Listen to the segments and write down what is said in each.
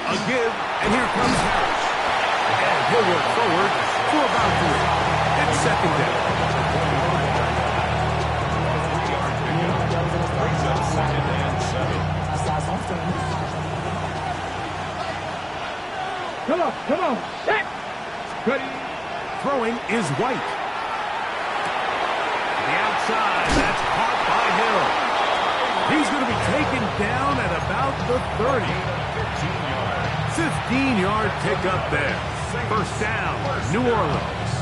A give, and here comes Caris. And he'll work forward for about 3. It's second down. Brings up second and 7. Come on. Set. Ready. Throwing is White. The outside, that's caught by Hill. He's going to be taken down at about the 30. 15-yard pickup there. First down, New Orleans.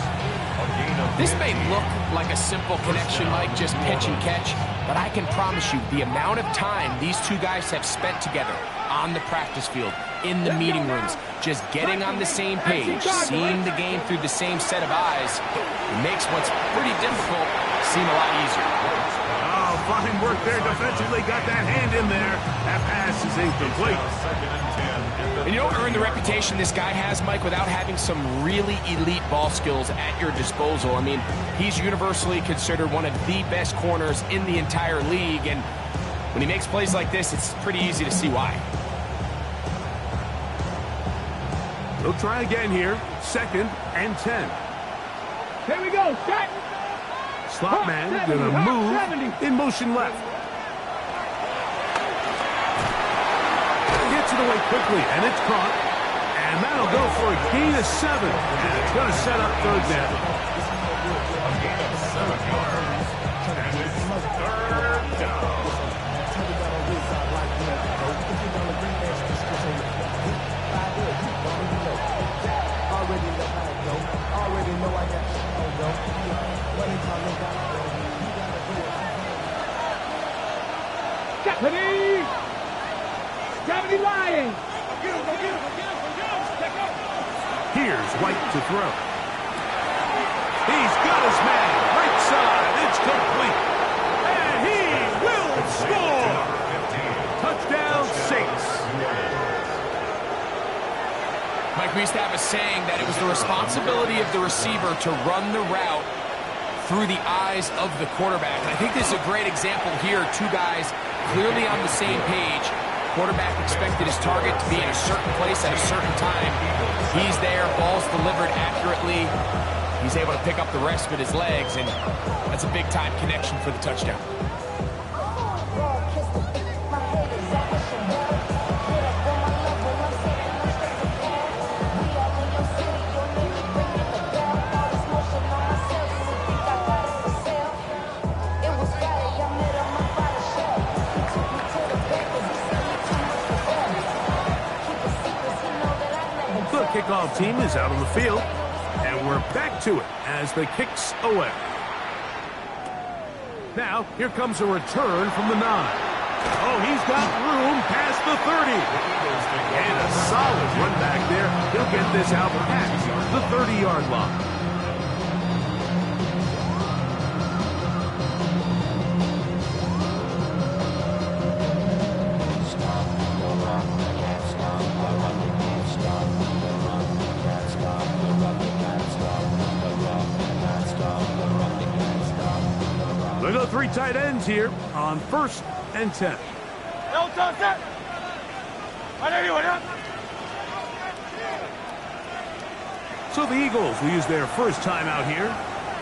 This may look like a simple connection, Mike, just pitch and catch, but I can promise you the amount of time these two guys have spent together on the practice field, in the meeting rooms, just getting on the same page, seeing the game through the same set of eyes, it makes what's pretty difficult seem a lot easier. Oh, fine work there defensively. Got that hand in there. That pass is incomplete. And you don't earn the reputation this guy has, Mike, without having some really elite ball skills at your disposal. I mean, he's universally considered one of the best corners in the entire league, and when he makes plays like this, it's pretty easy to see why. They'll try again here. Second and 10. Here we go. Set. Slot man gonna move in motion left. Gets it away quickly, and it's caught. And that'll go for a gain of 7. And it's gonna set up third down. A gain of 7 yards. And it's third down. Gravity lying. Here's White to throw. He's got his man. Right side. It's complete. And he will score. Touchdown, Saints. Mike, we used to have a saying that it was the responsibility of the receiver to run the route through the eyes of the quarterback. And I think this is a great example here. Two guys clearly on the same page. Quarterback expected his target to be in a certain place at a certain time. He's there, ball's delivered accurately. He's able to pick up the rest with his legs, and that's a big-time connection for the touchdown. Kickoff team is out on the field, and we're back to it as the kick's away. Now, here comes a return from the 9. Oh, he's got room past the 30. And a solid run back there. He'll get this out past the 30-yard line. They go 3 tight ends here on 1st and 10. So the Eagles will use their first time out here,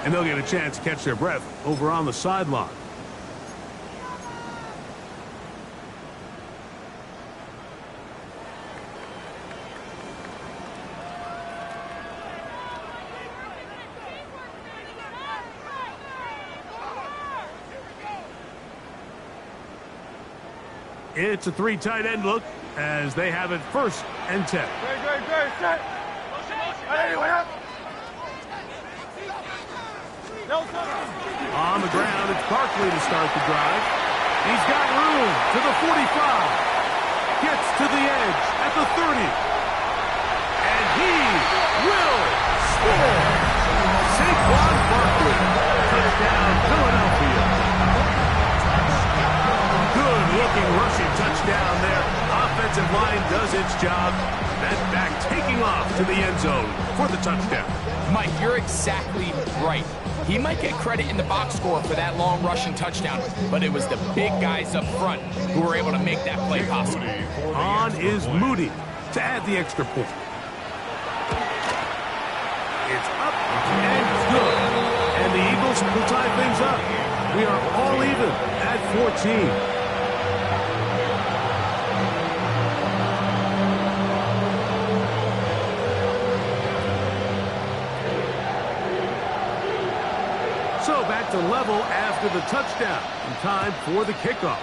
and they'll get a chance to catch their breath over on the sideline. It's a 3 tight end look as they have it 1st and 10. Set. On the ground, it's Barkley to start the drive. He's got room to the 45. Gets to the edge at the 30. And he will score. Saquon Barkley. Touchdown, Philadelphia. Good-looking rushing touchdown there. Offensive line does its job. That back taking off to the end zone for the touchdown. Mike, you're exactly right. He might get credit in the box score for that long rushing touchdown, but it was the big guys up front who were able to make that play possible. On is Moody. to add the extra point. It's up and good. And the Eagles will tie things up. We are all even at 14. So back to level after the touchdown. And time for the kickoff.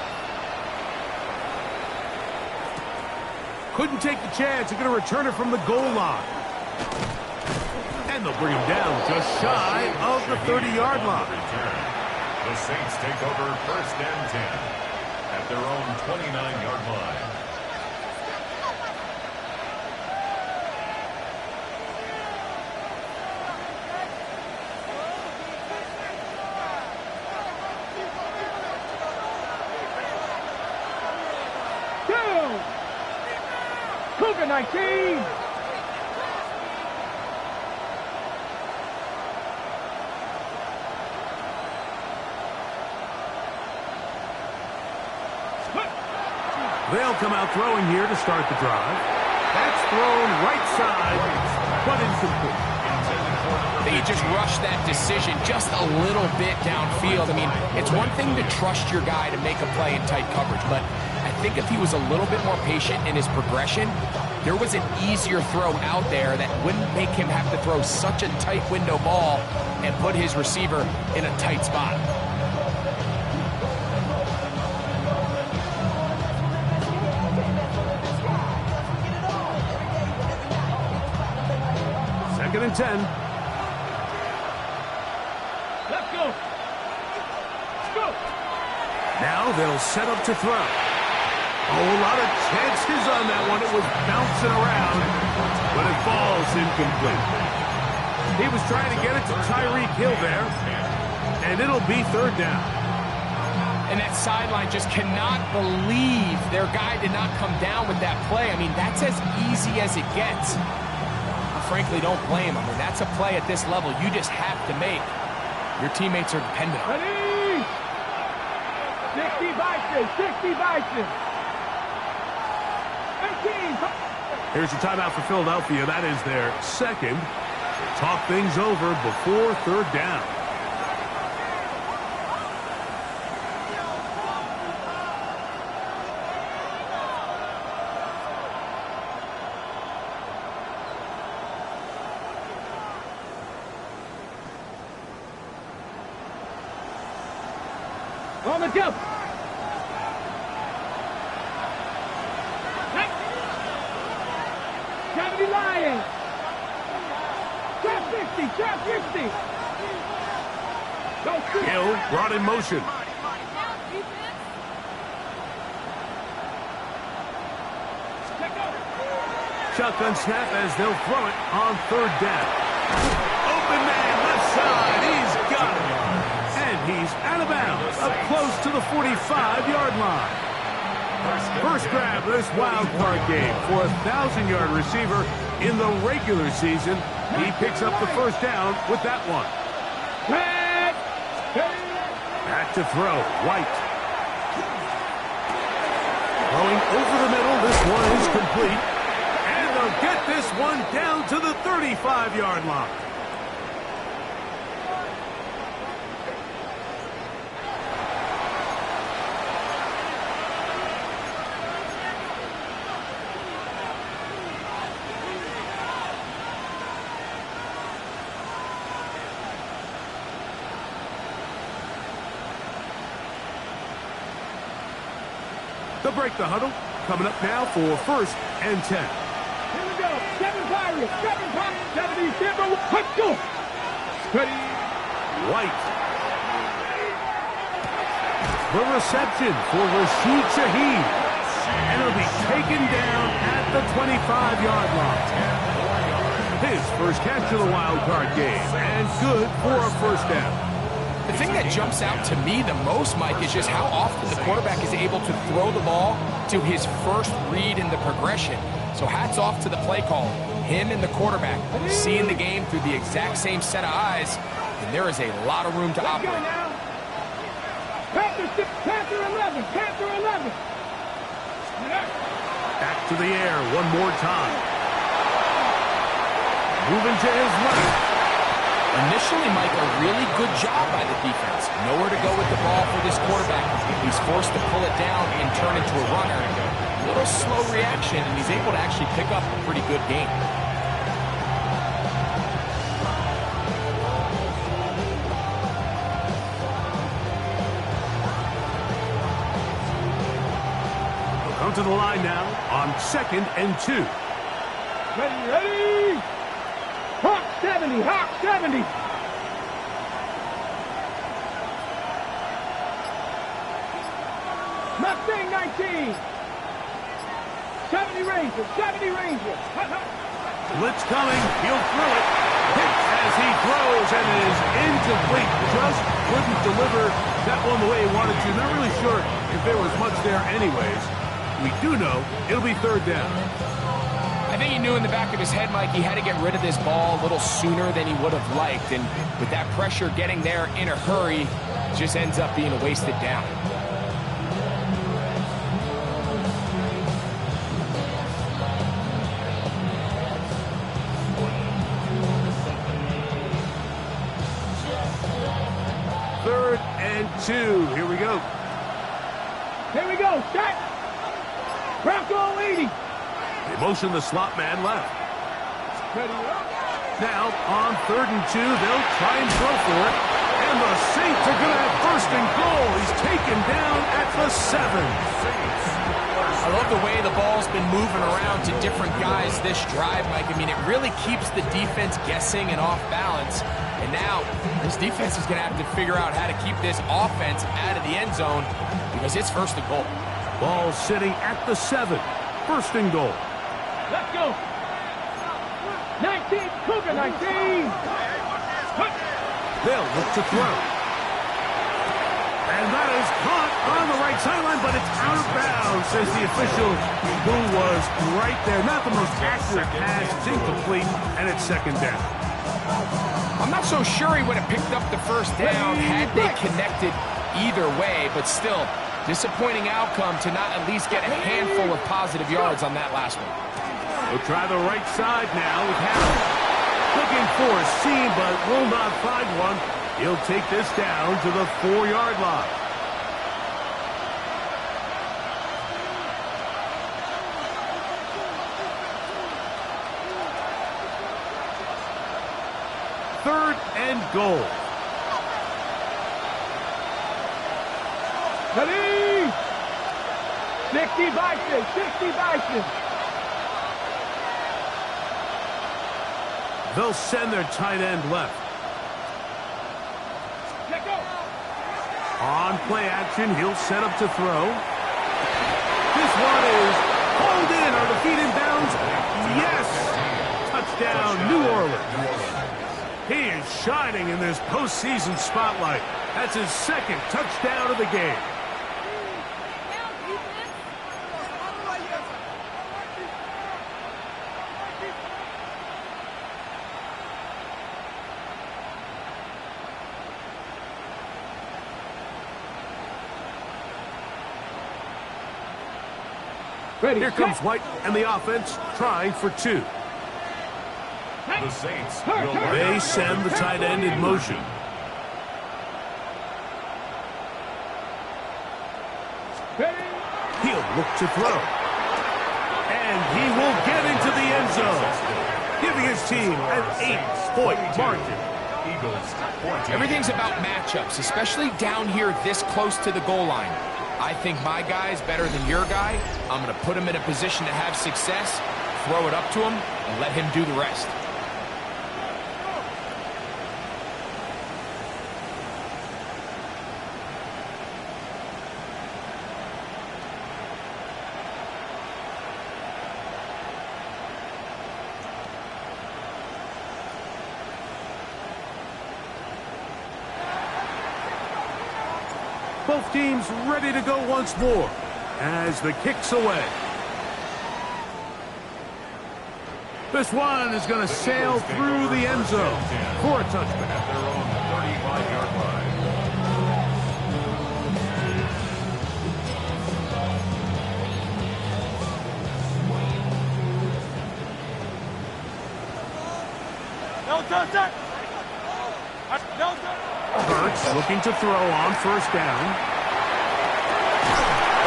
Couldn't take the chance. They're going to return it from the goal line. And they'll bring him down just shy of the 30-yard line. The Saints take over first and 10 at their own 29-yard line. Cougar 19. They'll come out throwing here to start the drive. That's thrown right side, but incomplete. I think he just rushed that decision just a little bit downfield. I mean, it's one thing to trust your guy to make a play in tight coverage, but I think if he was a little bit more patient in his progression, there was an easier throw out there that wouldn't make him have to throw such a tight window ball and put his receiver in a tight spot. Second and 10. Let's go. Let's go. Now they'll set up to throw. Oh, a lot of chances on that one. It was bouncing around, but it falls incomplete. He was trying to get it to Tyreek Hill there, and it'll be third down. And that sideline just cannot believe their guy did not come down with that play. I mean, that's as easy as it gets. I frankly don't blame him. I mean, that's a play at this level you just have to make. Your teammates are dependent on it. Ready? 60 Bison, 60 Bison. 18. Here's a timeout for Philadelphia. That is their second. Talk things over before third down. On the jump. Kennedy Lions. Trap 50, trap 50. Go shoot. Hill brought in motion. Shotgun snap as they'll throw it on third down. Open man left side. He's got it. And he's out of bounds up close to the 45-yard line. First grab of this wild card game for a 1,000-yard receiver in the regular season. He picks up the first down with that one. Back to throw. White. Throwing over the middle. This one is complete. And they'll get this one down to the 35-yard line. They'll break the huddle. Coming up now for first and 10. Here we go. 7 Pirates. 77. Let's go. Ready. White. The reception for Rashid Shaheed. And it'll be taken down at the 25-yard line. His first catch of the wild card game. And good for a first down. The thing that jumps out to me the most, Mike, is just how often the quarterback is able to throw the ball to his first read in the progression. So hats off to the play call. Him and the quarterback seeing the game through the exact same set of eyes, and there is a lot of room to operate. Panther 11. Panther 11. Back to the air one more time. Moving to his left. Initially, Mike, a really good job by the defense. Nowhere to go with the ball for this quarterback. He's forced to pull it down and turn into a runner. A little slow reaction, and he's able to actually pick up a pretty good game. He'll come to the line now on 2nd and 2. Ready! Hawk 70, Hawk 70. Mustang 19. 70 Ranger, 70 Ranger. Blitz coming, he'll throw it. Hit as he throws, and it is incomplete. Just couldn't deliver that one the way he wanted to. Not really sure if there was much there anyways. We do know it'll be 3rd down. I think he knew in the back of his head, Mike, he had to get rid of this ball a little sooner than he would have liked. And with that pressure getting there in a hurry, it just ends up being a wasted down. Third and 2. Here we go. Here we go. Shot. Bronco 80. They motion the slot man left. Ready up. Now, on 3rd and 2, they'll try and throw for it. And the Saints are going to have 1st and goal. He's taken down at the 7. I love the way the ball's been moving around to different guys this drive, Mike. I mean, it really keeps the defense guessing and off balance. And now, this defense is going to have to figure out how to keep this offense out of the end zone because it's 1st and goal. Ball sitting at the 7. 1st and goal. Let's go. 19, Cougar 19. They'll look to throw. And that is caught on the right sideline, but it's out of bounds, says the official, who was right there. Not the most accurate pass. It's incomplete, and it's 2nd down. I'm not so sure he would have picked up the 1st down had they connected either way, but still, disappointing outcome to not at least get a handful of positive yards on that last one. We'll try the right side now with Harris. Looking for a seam, but will not find one. He'll take this down to the 4-yard line. Third and goal. Ready. 60 Bison, 60 Bison. They'll send their tight end left. Let go. On play action, he'll set up to throw. This one is pulled in. Are the feet in bounds? Yes! Touchdown, New Orleans. He is shining in this postseason spotlight. That's his 2nd touchdown of the game. Ready. Here comes White and the offense trying for 2. The Saints will They send the tight end in motion. Ready. He'll look to throw. And he will get into the end zone, giving his team an 8-point margin. Eagles 14. Everything's about matchups, especially down here this close to the goal line. I think my guy's better than your guy. I'm going to put him in a position to have success, throw it up to him, and let him do the rest. Both teams ready to go once more as the kick's away. This one is going to sail through the end zone for a touchdown. At their own 35-yard line. Hurts looking to throw on first down.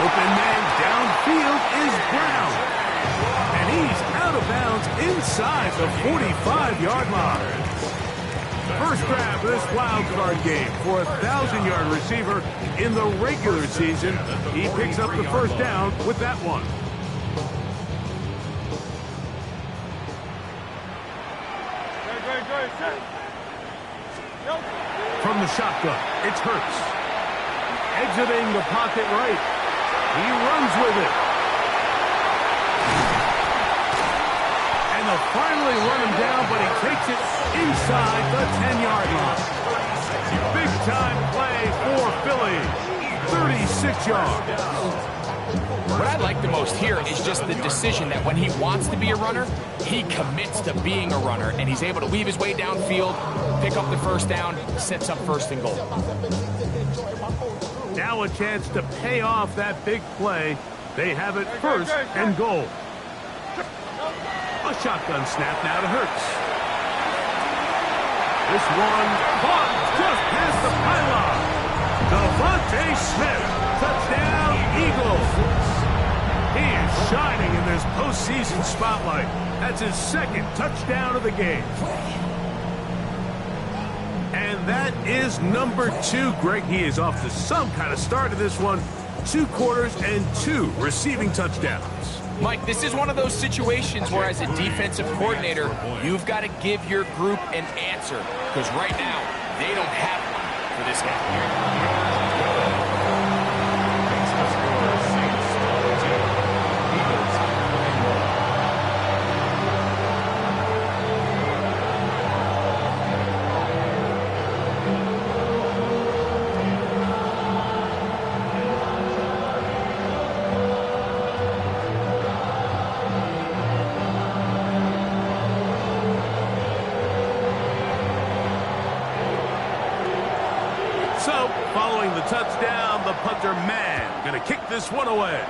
Open man downfield is Brown. And he's out of bounds inside the 45-yard line. First grab of this wild card game for a 1,000-yard receiver in the regular season. He picks up the first down with that one. From the shotgun, it's Hurts. Exiting the pocket right. He runs with it. And they'll finally run him down, but he takes it inside the 10-yard line. Big-time play for Philly. 36 yards. What I like the most here is just the decision that when he wants to be a runner, he commits to being a runner, and he's able to weave his way downfield, pick up the first down, sets up first and goal. Now a chance to pay off that big play. They have it first and goal. A shotgun snap now to Hurts. This one caught just past the pylon. Devontae Smith, touchdown Eagles. He is shining in this postseason spotlight. That's his second touchdown of the game. And that is number 2. Greg, he is off to some kind of start to this one. 2 quarters and 2 receiving touchdowns. Mike, this is one of those situations where as a defensive coordinator, you've got to give your group an answer. Because right now, they don't have one for this game. So, following the touchdown, the punter man going to kick this one away.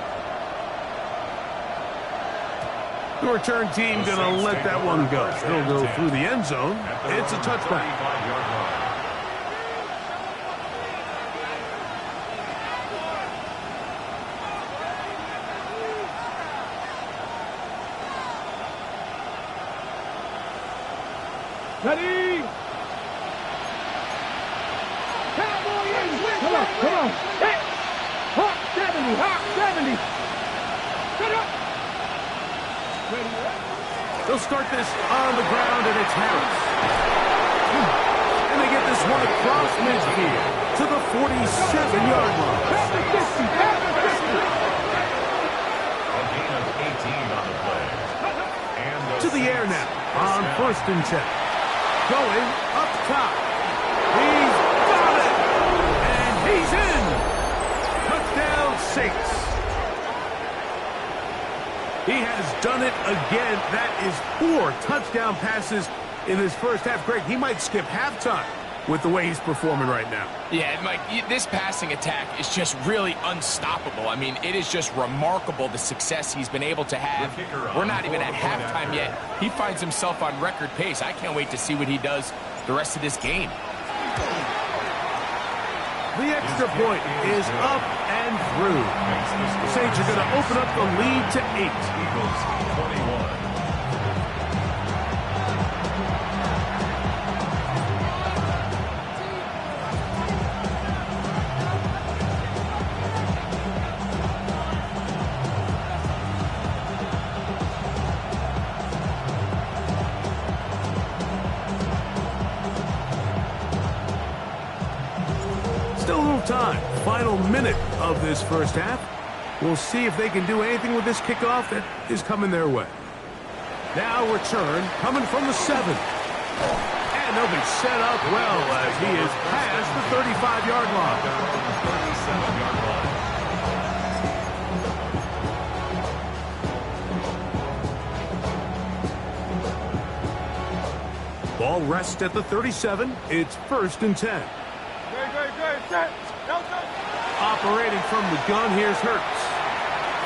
The return team going to let that one go. He'll go through the end zone. It's a touchback. Ready? Come on. Hey! Hawk 70, Hawk 70. Shut up. They'll start this on the ground, and it's Harris. And they get this one across midfield to the 47-yard line. A gain of 18 on the play. And To the air now on first and 10. Going up top. He's got it. And he's in. Touchdown Saints. He has done it again. That is 4 touchdown passes in his first half. Greg, he might skip halftime with the way he's performing right now. Yeah, Mike, this passing attack is just really unstoppable. I mean, it is just remarkable the success he's been able to have. We're not even at halftime yet. He finds himself on record pace. I can't wait to see what he does the rest of this game. The extra point is up and through. The Saints are going to open up the lead to 8. Eagles 21. Still a little time. Final minute of this first half. We'll see if they can do anything with this kickoff that is coming their way. Now return coming from the 7. And they'll be set up well as he is past the 35-yard line. 37-yard line. Ball rests at the 37. It's first and 10. Operating from the gun, here's Hurts.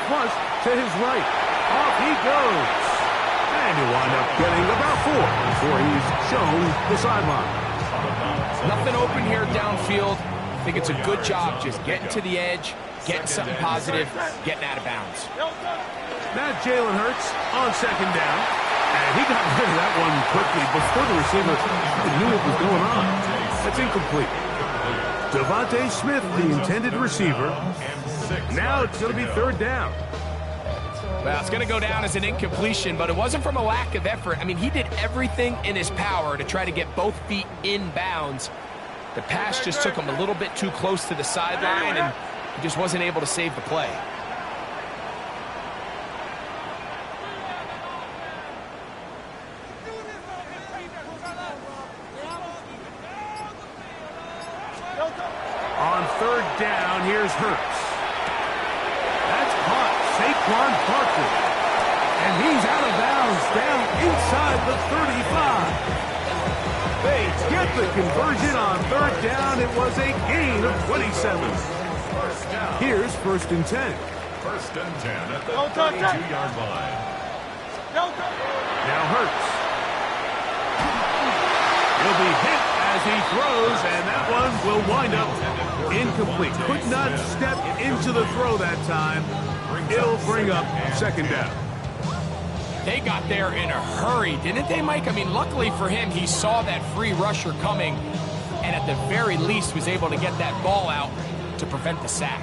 Flush to his right. Off he goes. And And he'll wind up getting about 4 before he's shown the sideline. Nothing open here downfield. I think it's a good job just getting to the edge, getting something positive, getting out of bounds. Now Jalen Hurts on second down. And he got rid of that one quickly before the receiver even knew what was going on. That's incomplete. Devontae Smith, the intended receiver. Now it's going to be third down. Well, it's going to go down as an incompletion, but it wasn't from a lack of effort. I mean, he did everything in his power to try to get both feet in bounds. The pass just took him a little bit too close to the sideline, and he just wasn't able to save the play. On third down, here's Hurts. That's caught. Saquon Barkley. And he's out of bounds down inside the 35. They get the conversion on third down. It was a gain of 27. Here's first and 10. First and 10 at the 32-yard line. Now Hurts. He'll be hit as he throws, and that one will wind up incomplete. Could not step into the throw that time. It'll bring up second down. They got there in a hurry, didn't they, Mike? I mean, luckily for him, he saw that free rusher coming, and at the very least was able to get that ball out to prevent the sack.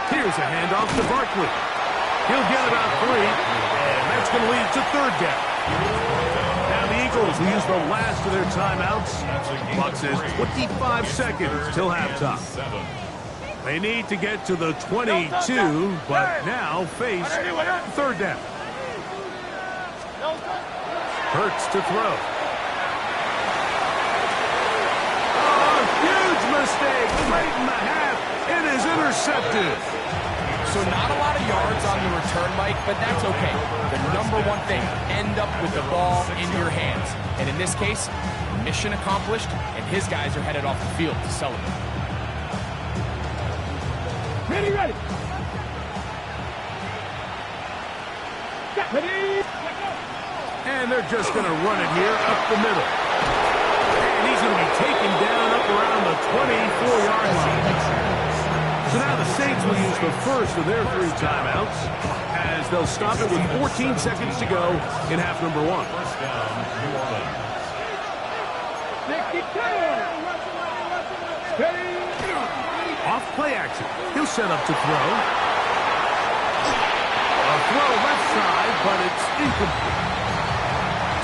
Here's a handoff to Barkley. He'll get about 3, and that's going to lead to third down. Now the Eagles will use the last of their timeouts. Clock says 25 seconds till halftime. They need to get to the 22, but now face third down. Hurts to throw. Oh, huge mistake. Right in the half. It is intercepted. So not a lot of yards on the return, Mike, but that's okay. The number one thing, end up with the ball in your hands. And in this case, mission accomplished, and his guys are headed off the field to celebrate. Ready. And they're just going to run it here up the middle. And he's going to be taken down up around the 24-yard line. So now the Saints will use the first of their 3 timeouts as they'll stop it with 14 seconds to go in half number 1. First down, New Orleans. Off play action. He'll set up to throw. A throw left side, but it's incomplete.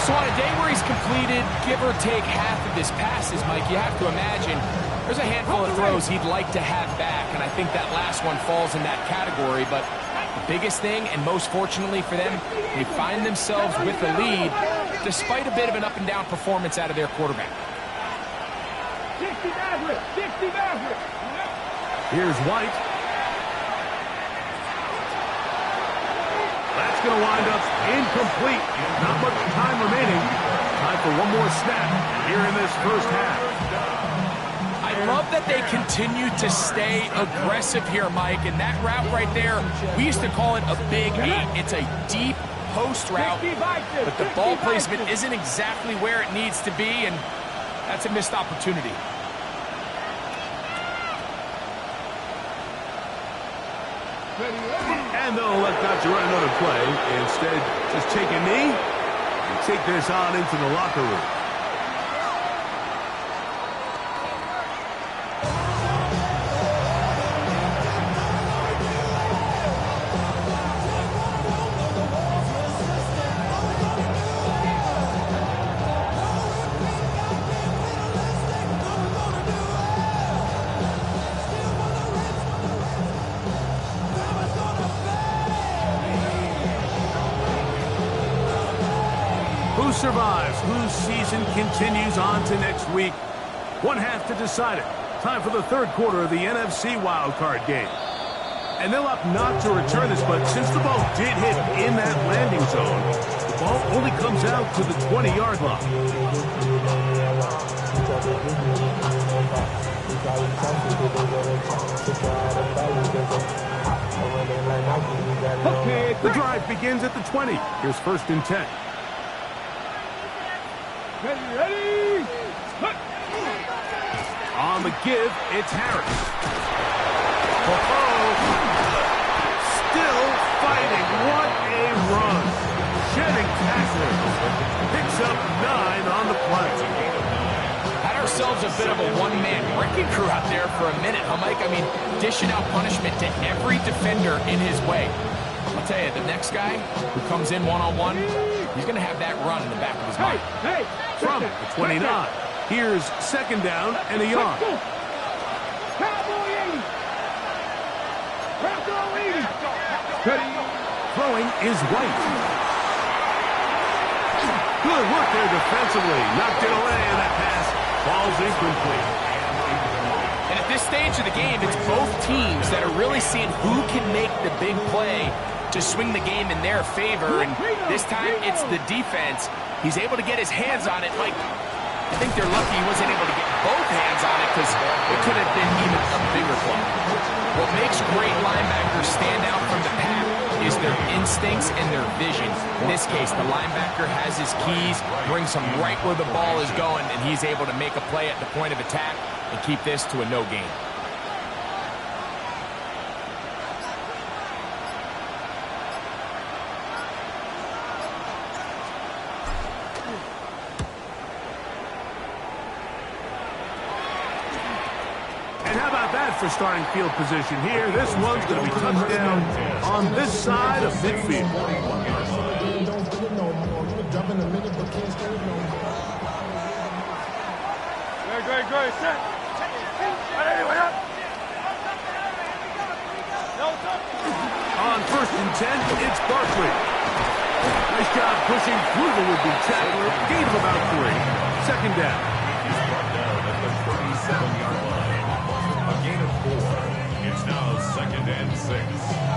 So on a day where he's completed, give or take half of his passes, Mike, you have to imagine there's a handful of throws he'd like to have back, and I think that last one falls in that category. But the biggest thing, and most fortunately for them, they find themselves with the lead despite a bit of an up-and-down performance out of their quarterback. 60 Maverick. Here's White. That's going to wind up incomplete. Not much time remaining. Time for one more snap here in this first half. I love that they continue to stay aggressive here, Mike, and that route right there, we used to call it a big 8. It's a deep post route, but the ball placement isn't exactly where it needs to be, and that's a missed opportunity. And they'll elect not to run another play. Instead, just take a knee and take this on into the locker room. Who survives? Whose season continues on to next week? One half to decide it. Time for the third quarter of the NFC wildcard game. And they'll opt not to return this, but since the ball did hit in that landing zone, the ball only comes out to the 20-yard line. Okay, The drive begins at the 20. Here's 1st and 10. ready, hut. On the give, it's Harris. Still fighting. What a run. Shedding tackles. Picks up 9 on the play. Had ourselves a bit of a one-man wrecking crew out there for a minute, huh, Mike? I mean, dishing out punishment to every defender in his way. I'll tell you, the next guy who comes in one-on-one, he's going to have that run in the back of his mind. Hey, From the 29. Here's 2nd down and a yard. Cowboy 80. Cowboy 80. Ready. Throwing is White. Good work there defensively. Knocked it away, and that pass falls incomplete. And at this stage of the game, it's both teams that are really seeing who can make the big play to swing the game in their favor. And this time, it's the defense. He's able to get his hands on it. Like, I think they're lucky he wasn't able to get both hands on it because it could have been even a bigger play. What makes great linebackers stand out from the pack is their instincts and their vision. In this case, the linebacker has his keys, brings him right where the ball is going, and he's able to make a play at the point of attack and keep this to a no gain. And how about that for starting field position here? This one's going to be touchdown on this side of midfield. Great. Set. On 1st and 10, it's Barkley. Nice job pushing through the would-be tackler. Gain of about 3. 2nd down. He's brought down at the 37-yard line. A gain of 4. It's now 2nd and 6.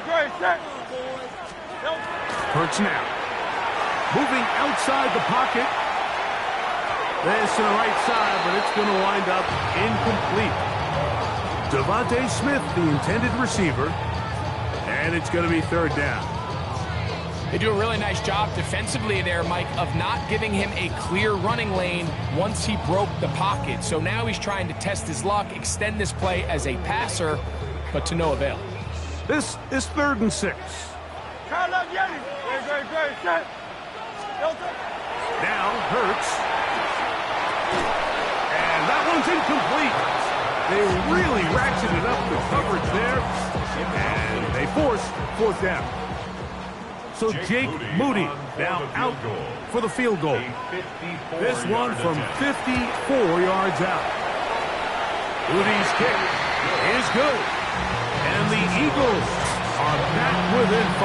Great. Set. Hurts now. Moving outside the pocket. This to the right side, but it's going to wind up incomplete. Devontae Smith, the intended receiver, and it's going to be 3rd down. They do a really nice job defensively there, Mike, of not giving him a clear running lane once he broke the pocket. So now he's trying to test his luck, extend this play as a passer, but to no avail. This is 3rd and 6. Great. Set. Now Hurts. And that one's incomplete. They really ratcheted up the coverage there, and they forced 4th down. So Jake Moody now out for the field goal. This one from 54 yards out. Moody's kick is good. And the Eagles are back within 5.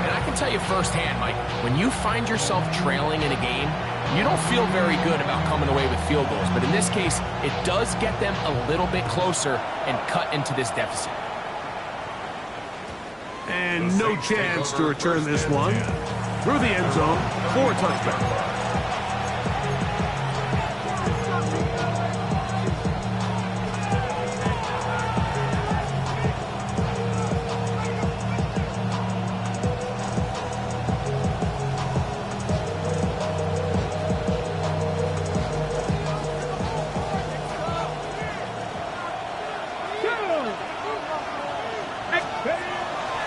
And I can tell you firsthand, Mike, when you find yourself trailing in a game, you don't feel very good about coming away with field goals. But in this case, it does get them a little bit closer and cut into this deficit. And no chance to return this one through the end zone for a touchback.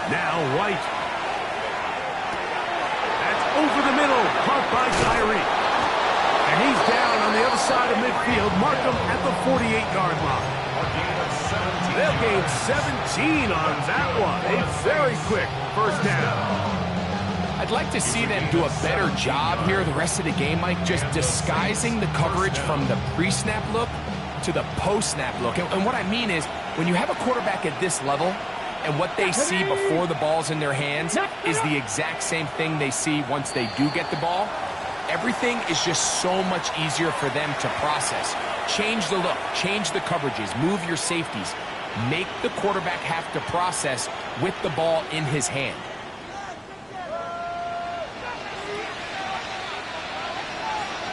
Now White. That's over the middle, caught by Caris. And he's down on the other side of midfield. Mark him at the 48-yard line. They'll gain 17 on that one. A very quick 1st down. I'd like to see them do a better job here the rest of the game, Mike, just disguising the coverage from the pre-snap look to the post-snap look. And what I mean is, when you have a quarterback at this level, and what they see before the ball's in their hands is the exact same thing they see once they do get the ball, everything is just so much easier for them to process. Change the look, change the coverages, move your safeties. make the quarterback have to process with the ball in his hand.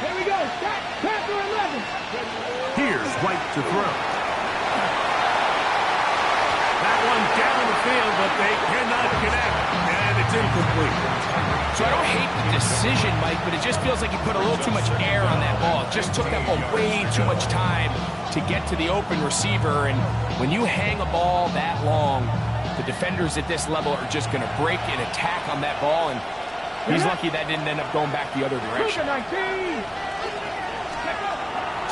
Here we go. Pass to 11. Here's White to throw. That one down the field, but they cannot connect, and it's incomplete. So I don't hate the decision, Mike, but it just feels like he put a little too much air on that ball. It just took that ball way too much time to get to the open receiver, and when you hang a ball that long, the defenders at this level are just going to break and attack on that ball, and he's lucky that didn't end up going back the other direction.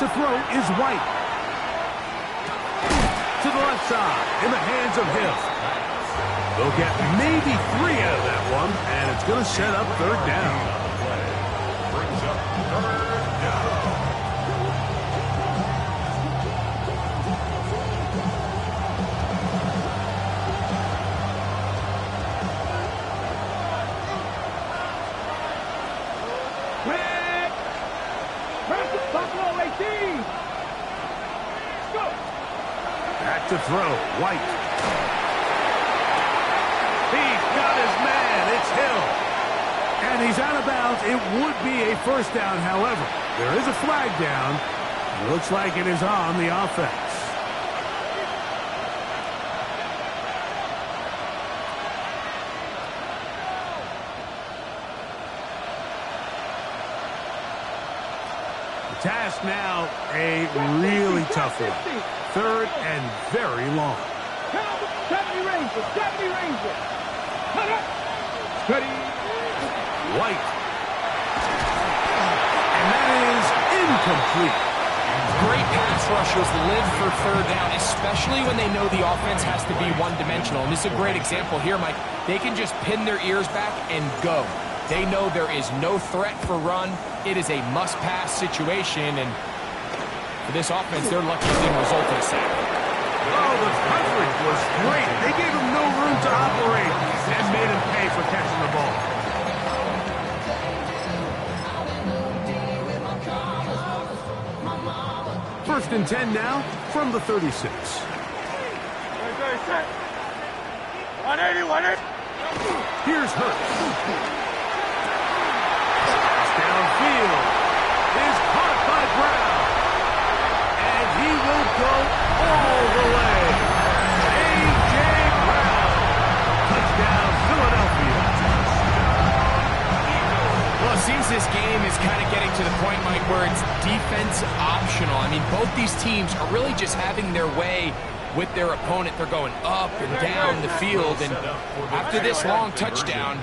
To throw is White. To the left side, in the hands of Hill. They'll get maybe 3 out of that one, and it's going to set up third down. Brings up third down. Buffalo 18. Go. Back to throw, White. He's got his man, it's Hill. And he's out of bounds. It would be a first down, however. There is a flag down. It looks like it is on the offense. Task now, a really tough one. Third and very long. 70 Rangers, 70 Rangers. Cut up. Steady. White. And that is incomplete. Great pass rushers live for third down, especially when they know the offense has to be one-dimensional. And this is a great example here, Mike. They can just pin their ears back and go. They know there is no threat for run. It is a must-pass situation, and for this offense, they're lucky it didn't result in a sack. Oh, the coverage was great. They gave him no room to operate and made him pay for catching the ball. First and 10 now from the 36. 180, 180. Here's Hurts. Downfield is caught by Brown, and he will go all the way. A.J. Brown, touchdown Philadelphia. Well, it seems this game is kind of getting to the point, Mike, where it's defense optional. I mean, both these teams are really just having their way with their opponent. They're going up and down the field, and after this long touchdown,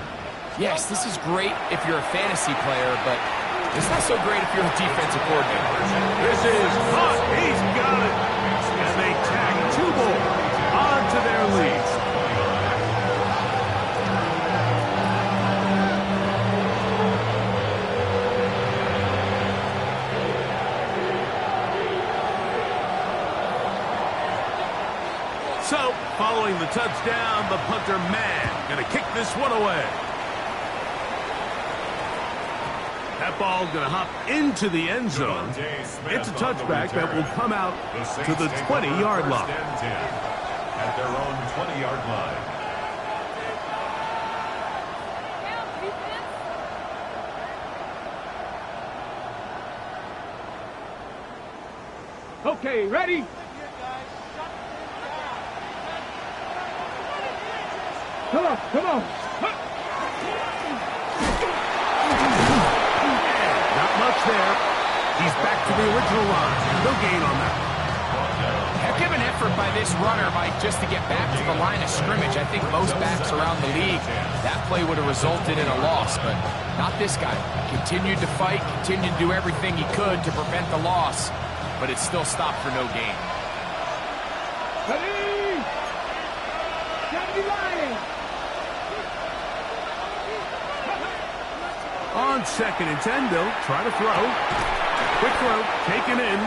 yes, this is great if you're a fantasy player, but it's not so great if you're a defensive coordinator. This is hot. He's got it. And they tack 2 more onto their lead. So, following the touchdown, the punter man going to kick this one away. That ball going to hop into the end zone. It's a touchback that will come out to the 20-yard line. At their own 20-yard line. Okay, ready? Come on, come on. Not much there. He's back to the original line. No gain on that. Heck of an effort by this runner, Mike, just to get back to the line of scrimmage. I think most backs around the league, that play would have resulted in a loss, but not this guy. Continued to fight, continued to do everything he could to prevent the loss, but it still stopped for no gain. Ready? Deputy line. On 2nd and 10, they'll try to throw. Quick throw, taken in.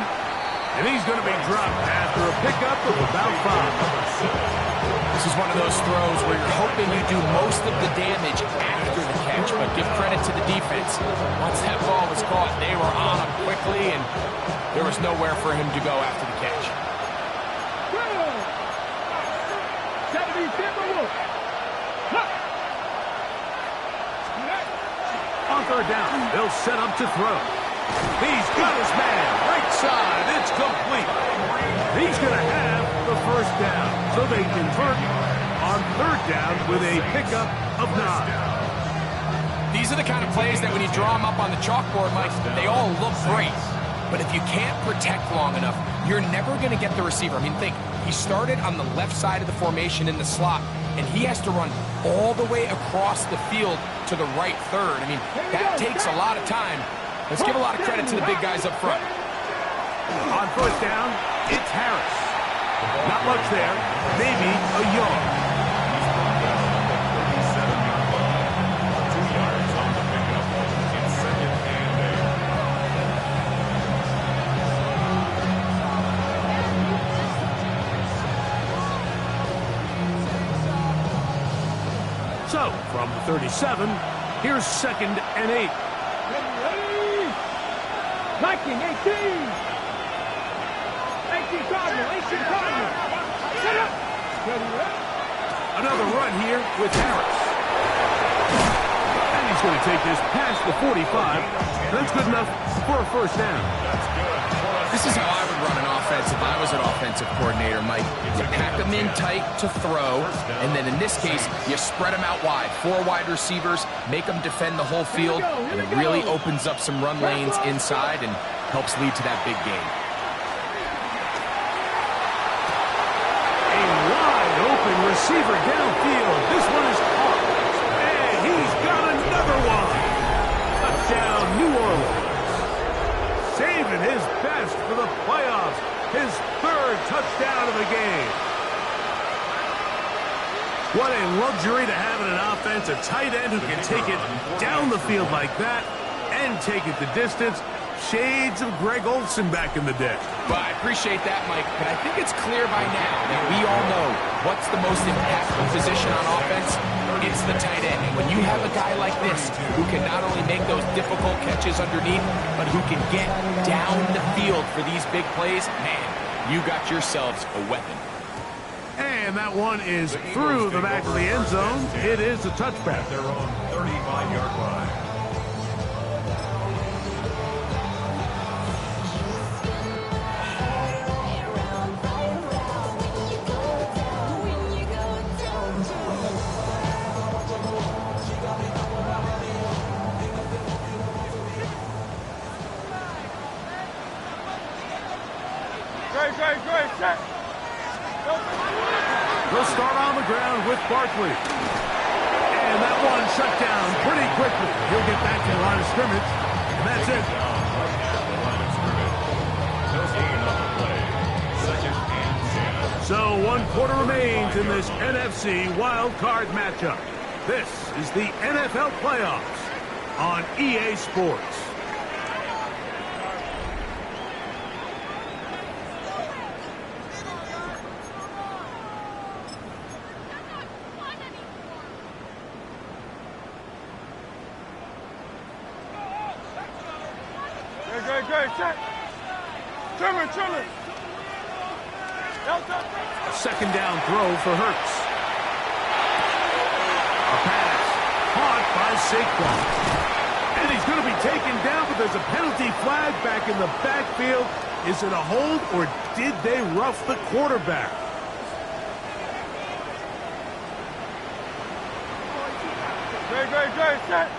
And he's going to be dropped after a pickup of about 5. This is one of those throws where you're hoping you do most of the damage after the catch, but give credit to the defense. Once that ball was caught, they were on him quickly, and there was nowhere for him to go after the catch. third down. They'll set up to throw. He's got his man. Right side. It's complete. He's going to have the first down. So they convert on third down with a pickup of 9. These are the kind of plays that when you draw them up on the chalkboard, Mike, they all look great. But if you can't protect long enough, you're never going to get the receiver. I mean, think, he started on the left side of the formation in the slot, and he has to run all the way across the field to the right third. I mean, that takes a lot of time. Let's give a lot of credit to the big guys up front. On first down, it's Harris. Not much there, maybe a yard. So, from the 37, here's 2nd and 8. Liking 18. 18 Cardinal. 18 Cardinal. Set up. Another run here with Harris. And he's going to take this past the 45. That's good enough for a first down. This is how I would run an offense if I was an offensive coordinator, Mike. You pack them in tight to throw, and then in this case, you spread them out wide. 4 wide receivers, make them defend the whole field, and it really opens up some run lanes inside and helps lead to that big game. A wide open receiver downfield. This one is caught. And he's got another one. Touchdown, New Orleans. Saving his best for the playoffs. His 3rd touchdown of the game. What a luxury to have in an offense, a tight end who can take it down the field like that and take it the distance. Shades of Greg Olsen back in the day. Well, I appreciate that, Mike, but I think it's clear by now that we all know what's the most impactful position on offense. It's the tight end. And when you have a guy like this who can not only make those difficult catches underneath, but who can get down the field for these big plays, man, you got yourselves a weapon. And that one is through the back of the end zone. It is a touchback. Their own 35-yard line. Great, set. They'll start on the ground with Barkley. And that one shut down pretty quickly. He'll get back to the line of scrimmage, and that's it. So 1 quarter remains in this NFC wild card matchup. This is the NFL playoffs on EA Sports. Great, set. Trimmer. A 2nd down throw for Hurts. A pass caught by Saquon. And he's going to be taken down, but there's a penalty flag back in the backfield. Is it a hold, or did they rough the quarterback? Great, set.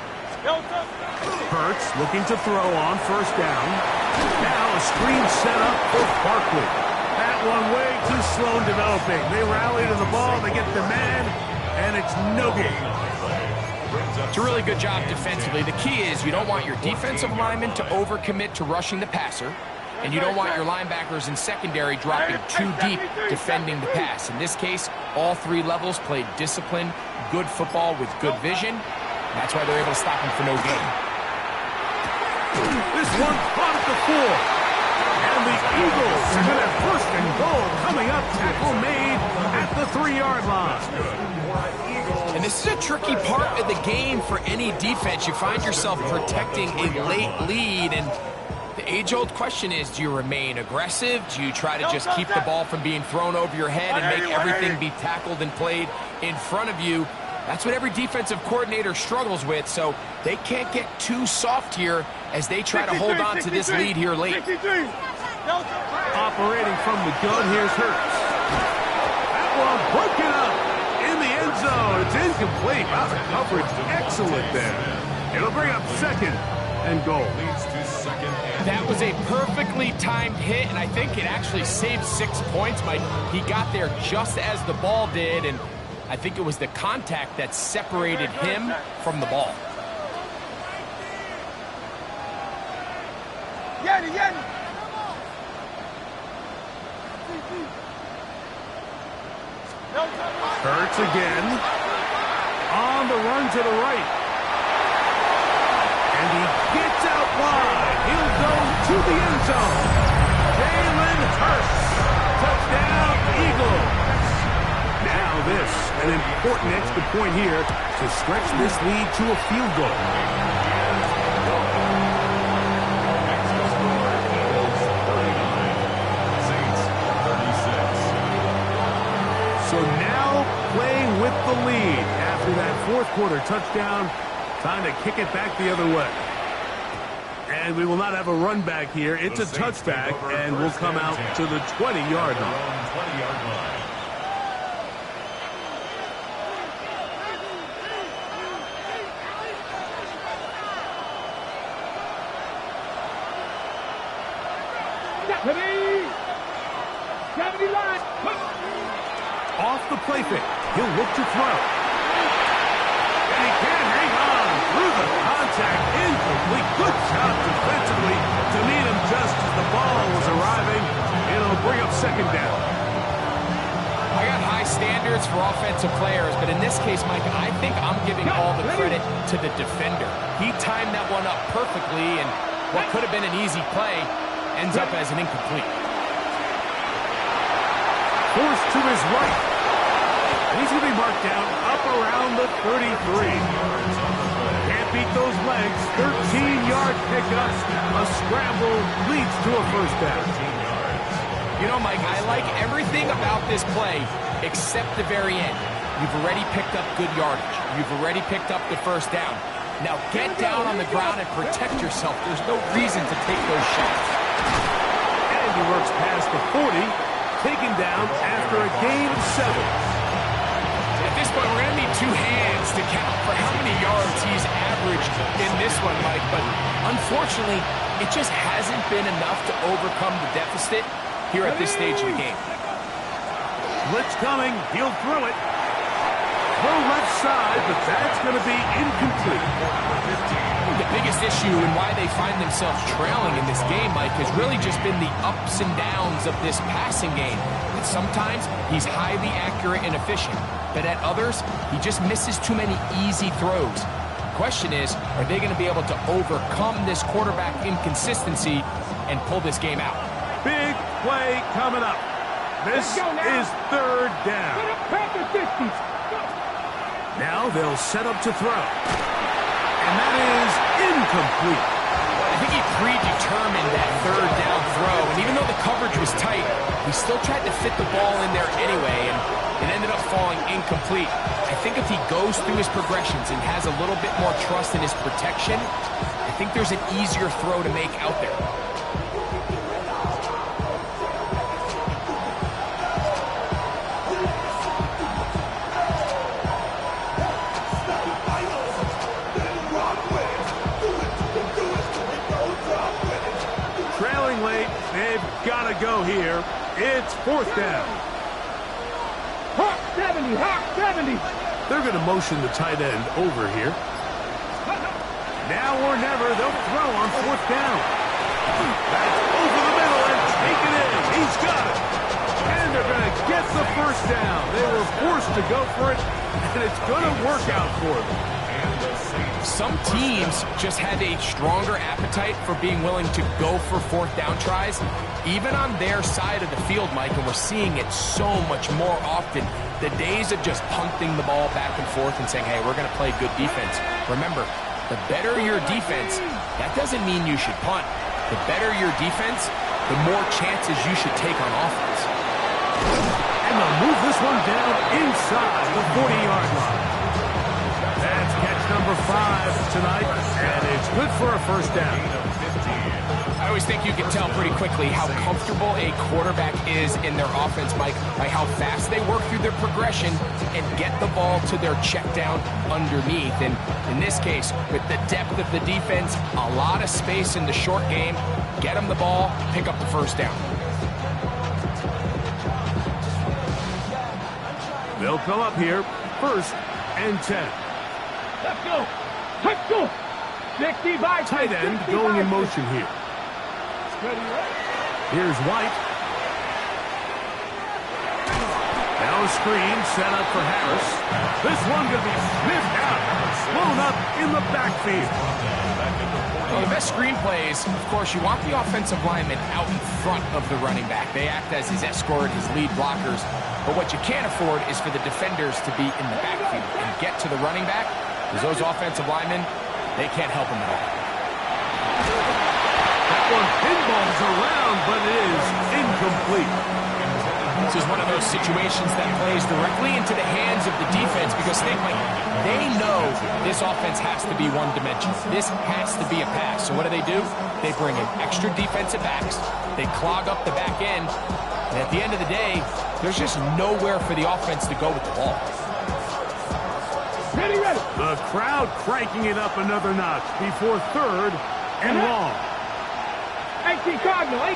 Hurts looking to throw on first down. Now a screen set up for Barkley. That one way too slow in developing. They rally to the ball, they get the man, and it's no game. It's a really good job defensively. The key is you don't want your defensive linemen to overcommit to rushing the passer, and you don't want your linebackers in secondary dropping too deep defending the pass. In this case, all 3 levels played disciplined, good football with good vision. That's why they're able to stop him for no gain. This one caught at the 4. And the Eagles are going to have 1st and goal coming up. Tackle made at the 3-yard line. And this is a tricky part of the game for any defense. You find yourself protecting a late lead, and the age-old question is, do you remain aggressive? Do you try to just keep the ball from being thrown over your head and make everything be tackled and played in front of you? That's what every defensive coordinator struggles with, so they can't get too soft here as they try to hold on to this lead here late. Operating from the gun, here's Hurts. That one broken up in the end zone. It's incomplete. Wow, the coverage excellent there. It'll bring up second and goal. Leads to second and That was a perfectly timed hit, and I think it actually saved 6 points, Mike. He got there just as the ball did, and I think it was the contact that separated him from the ball. Hurts again. On the run to the right. And he gets out wide. He'll go to the end zone. Jalen Hurts. Touchdown, Eagles. Now this, an important extra point here to stretch this lead to a field goal. So now playing with the lead after that fourth quarter touchdown. Time to kick it back the other way. And we will not have a run back here. It's a touchback, and we'll come out to the 20-yard line. 20-yard line. Off the play fake. He'll look to throw. And he can hang on through the contact. Incomplete. Good job defensively to meet him just as the ball was arriving. It'll bring up second down. I got high standards for offensive players, but in this case, Mike, I think I'm giving all the credit to the defender. He timed that one up perfectly, and what could have been an easy play ends up as an incomplete. Forced to his right. And he's going to be marked down up around the 33. Can't beat those legs. 13-yard pickup. A scramble leads to a first down. You know, Mike, I like everything about this play except the very end. You've already picked up good yardage. You've already picked up the first down. Now get down on the ground and protect yourself. There's no reason to take those shots. And he works past the 40, taken down after a gain of 7. At this point, we're going to need two hands to count for how many yards he's averaged in this one, Mike. But unfortunately, it just hasn't been enough to overcome the deficit here at this stage of the game. Blitz coming. He'll throw it. Throw left side, but that's going to be incomplete. The biggest issue and why they find themselves trailing in this game, Mike, has really just been the ups and downs of this passing game. And sometimes he's highly accurate and efficient, but at others, he just misses too many easy throws. The question is, are they going to be able to overcome this quarterback inconsistency and pull this game out? Big play coming up. This is third down. Now they'll set up to throw. And that is incomplete. I think he predetermined that third down throw, and even though the coverage was tight, he still tried to fit the ball in there anyway, and it ended up falling incomplete. I think if he goes through his progressions and has a little bit more trust in his protection, I think there's an easier throw to make out there. Late, they've got to go here. It's fourth down. Hot 70, hot 70. They're going to motion the tight end over here. Now or never, they'll throw on fourth down. That's over the middle and take it in. He's got it. And they're going to get the first down. They were forced to go for it, and it's going to work out for them. Some teams just have a stronger appetite for being willing to go for fourth down tries, even on their side of the field, Mike, and we're seeing it so much more often. The days of just punting the ball back and forth and saying, hey, we're going to play good defense. Remember, the better your defense, that doesn't mean you should punt. The better your defense, the more chances you should take on offense. And they'll move this one down inside the 40-yard line. drive tonight, and it's good for a first down. I always think you can tell pretty quickly how comfortable a quarterback is in their offense, Mike, by how fast they work through their progression and get the ball to their check down underneath. And in this case, with the depth of the defense, a lot of space in the short game, get them the ball, pick up the first down. They'll come up here, 1st and 10. Let's go. Let's go. 65. Tight end going in motion here. Here's White. Now a screen set up for Harris. This one going to be sniffed out. Blown up in the backfield. Well, the best screen plays, of course, you want the offensive lineman out in front of the running back. They act as his escort, his lead blockers. But what you can't afford is for the defenders to be in the backfield and get to the running back, because those offensive linemen, they can't help him at all. That one pinballs around, but it is incomplete. This is one of those situations that plays directly into the hands of the defense, because they know this offense has to be one-dimensional. This has to be a pass. So what do? They bring in extra defensive backs. They clog up the back end. And at the end of the day, there's just nowhere for the offense to go with the ball. Ready, ready. The crowd cranking it up another notch before 3rd and long. 18 Cardinal. Ready.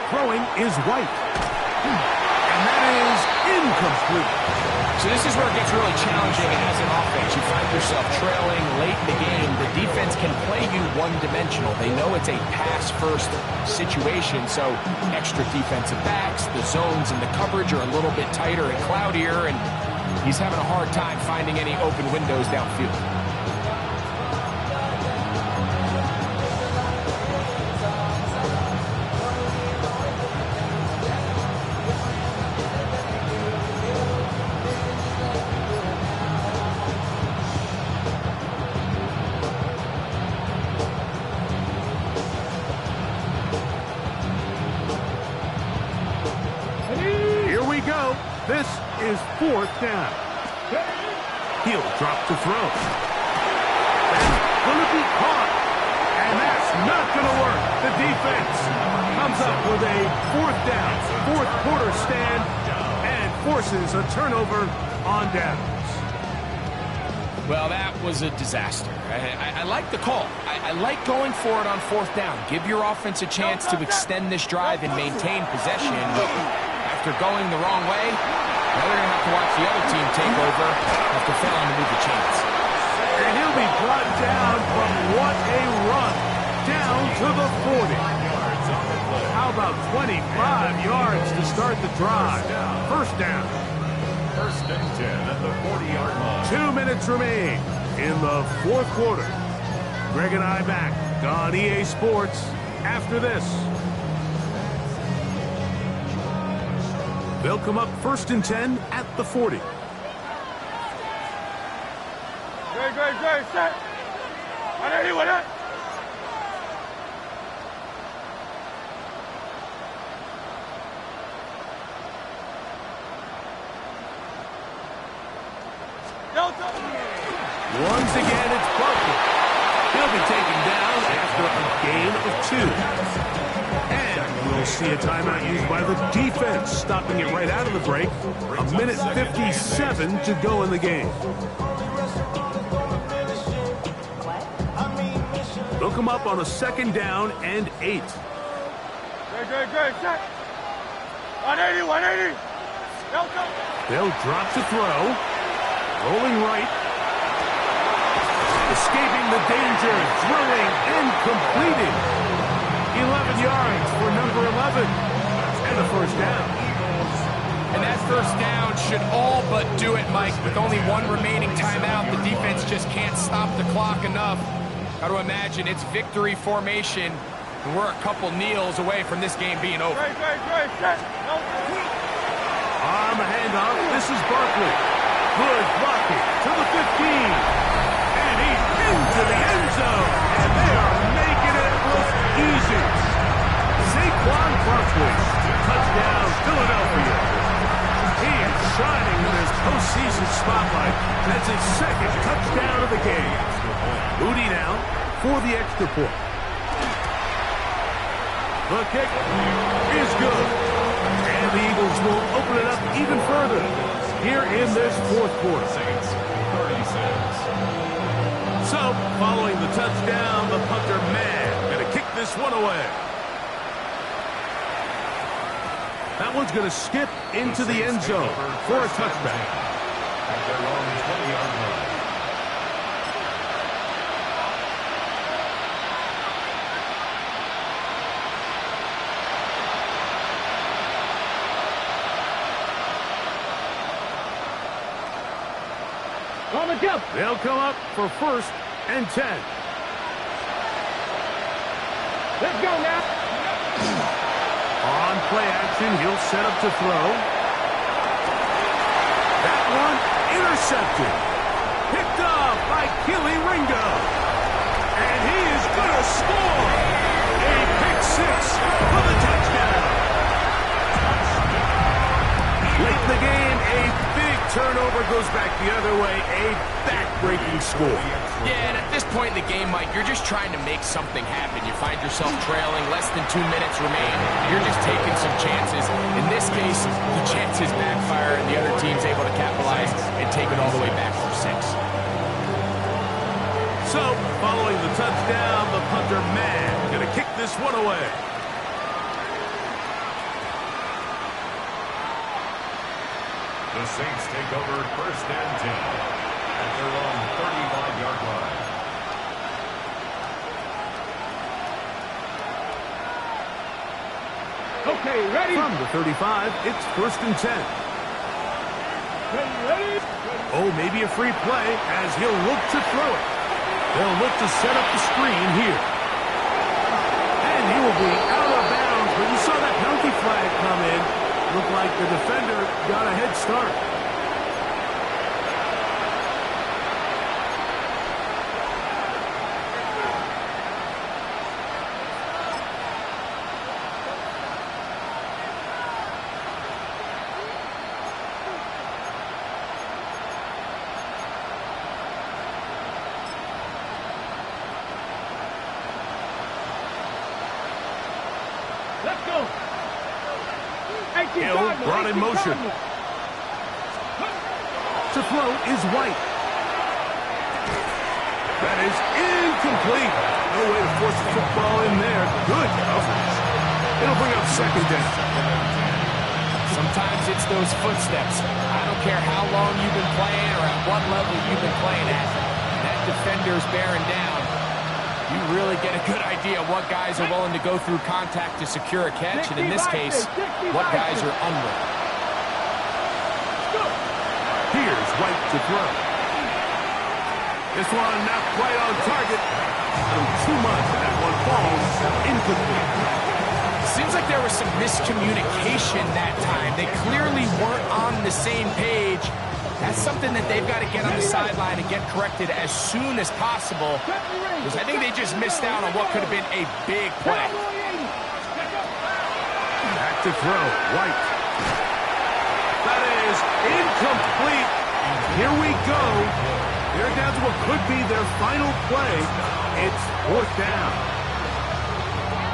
Throwing is White. And that is incomplete. So this is where it gets really challenging as an offense. You find yourself trailing late in the game. The defense can play you one-dimensional. They know it's a pass-first situation, so extra defensive backs, the zones and the coverage are a little bit tighter and cloudier, and he's having a hard time finding any open windows downfield. This is 4th down. He'll drop to throw. That's going to be caught. And that's not going to work. The defense comes up with a 4th down, 4th quarter stand, and forces a turnover on downs. Well, that was a disaster. I like the call. I like going for it on 4th down. Give your offense a chance to extend this drive and maintain possession. But after going the wrong way, now they're going to have to watch the other team take over after failing to move the chains. And he'll be brought down, but what a run. Down to the 40. How about 25 yards to start the drive? 1st down. 1st and 10 at the 40-yard line. 2 minutes remain in the 4th quarter. Greg and I back on EA Sports after this. They'll come up 1st and 10 at the 40. Great, set. What up? Once again, it's Barkley. He'll be taken down after a gain of 2. And we'll see a timeout used by the defense, stopping it right out of the break. 1:57 to go in the game. They'll come up on a 2nd down and 8. Great, set. 180. They'll drop to throw. Rolling right. Escaping the danger. Throwing and completed. 11 yards for number 11. And a 1st down. And that 1st down should all but do it, Mike. With only 1 remaining timeout, the defense just can't stop the clock enough. Got to imagine it's victory formation. And we're a couple kneels away from this game being over. Great, set. On the handoff, this is Barkley. Good blocking to the 15. And he's into the end zone. And they are making it look easy. Saquon Barkley. Touchdown, Philadelphia. He is shining in his postseason spotlight. That's his 2nd touchdown of the game. Moody now for the extra point. The kick is good. And the Eagles will open it up even further here in this fourth quarter. Saints 36. So, following the touchdown, the punter man going to kick this one away. That one's going to skip into the end zone for a touchback. At their own 20-yard line. On the jump. They'll come up for 1st and 10. Let's go now. On play action, he'll set up to throw. That one intercepted. Picked up by Keely Ringo. And he is going to score. A pick six for the touchdown. Late in the game, a big turnover goes back the other way. A back-breaking score. Yeah, and at this point in the game, Mike, you're just trying to make something happen. You find yourself trailing, less than 2 minutes remain. You're just taking some chances. In this case, the chances backfire, and the other team's able to capitalize and take it all the way back for 6. So, following the touchdown, the punter man going to kick this one away. The Saints take over 1st and 10 at their own 35-yard line. Okay, ready? From the 35, it's 1st and 10. Ready? Oh, maybe a free play as he'll look to throw it. They'll look to set up the screen here. And he will be out of bounds, but you saw that penalty flag come in. Looked like the defender got a head start. Let's go. Hill brought in motion. To throw is White. That is incomplete. No way to force the football in there. Good coverage. It'll bring up 2nd down. Sometimes it's those footsteps. I don't care how long you've been playing or at what level you've been playing at. That defender's bearing down. You really get a good idea of what guys are willing to go through contact to secure a catch, and in this case, what guys are unwilling. Here's White to throw. This one not quite on target. Too much, and that one falls incomplete. Seems like there was some miscommunication that time. They clearly weren't on the same page. That's something that they've got to get on the sideline and get corrected as soon as possible, because I think they just missed out on what could have been a big play. Back to throw, White. That is incomplete. Here we go. They're down to what could be their final play. It's 4th down.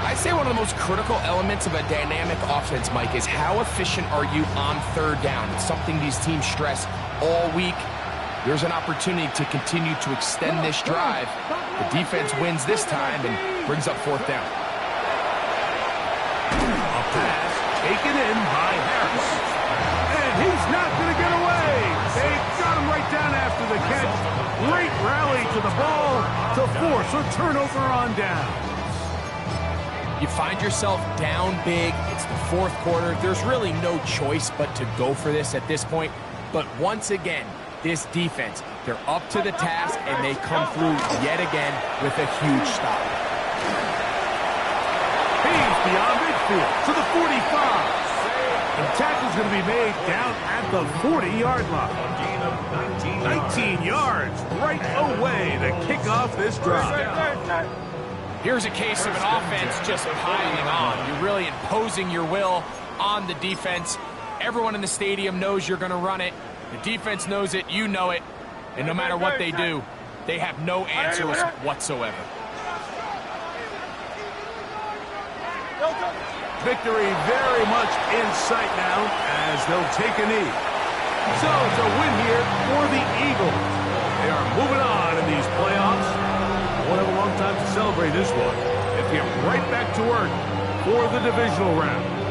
I'd say one of the most critical elements of a dynamic offense, Mike, is how efficient are you on 3rd down. It's something these teams stress all week. There's an opportunity to continue to extend this drive. The defense wins this time and brings up 4th down. A pass taken in by Harris. And he's not going to get away. They got him right down after the catch. Great rally to the ball to force a turnover on down. You find yourself down big. It's the 4th quarter. There's really no choice but to go for this at this point. But once again, this defense, they're up to the task, and they come through yet again with a huge stop. He's beyond midfield to the 45. And tackle's going to be made down at the 40-yard line. A gain of 19 yards right away to kick off this drive. Here's a case of an offense just piling on. You're really imposing your will on the defense. Everyone in the stadium knows you're going to run it. The defense knows it, you know it. And no matter what they do, They have no answers whatsoever. Victory very much in sight now as they'll take a knee. So it's a win here for the Eagles. They are moving on in these playoffs. Won't have a long time to celebrate this one. If you get right back to work for the divisional round.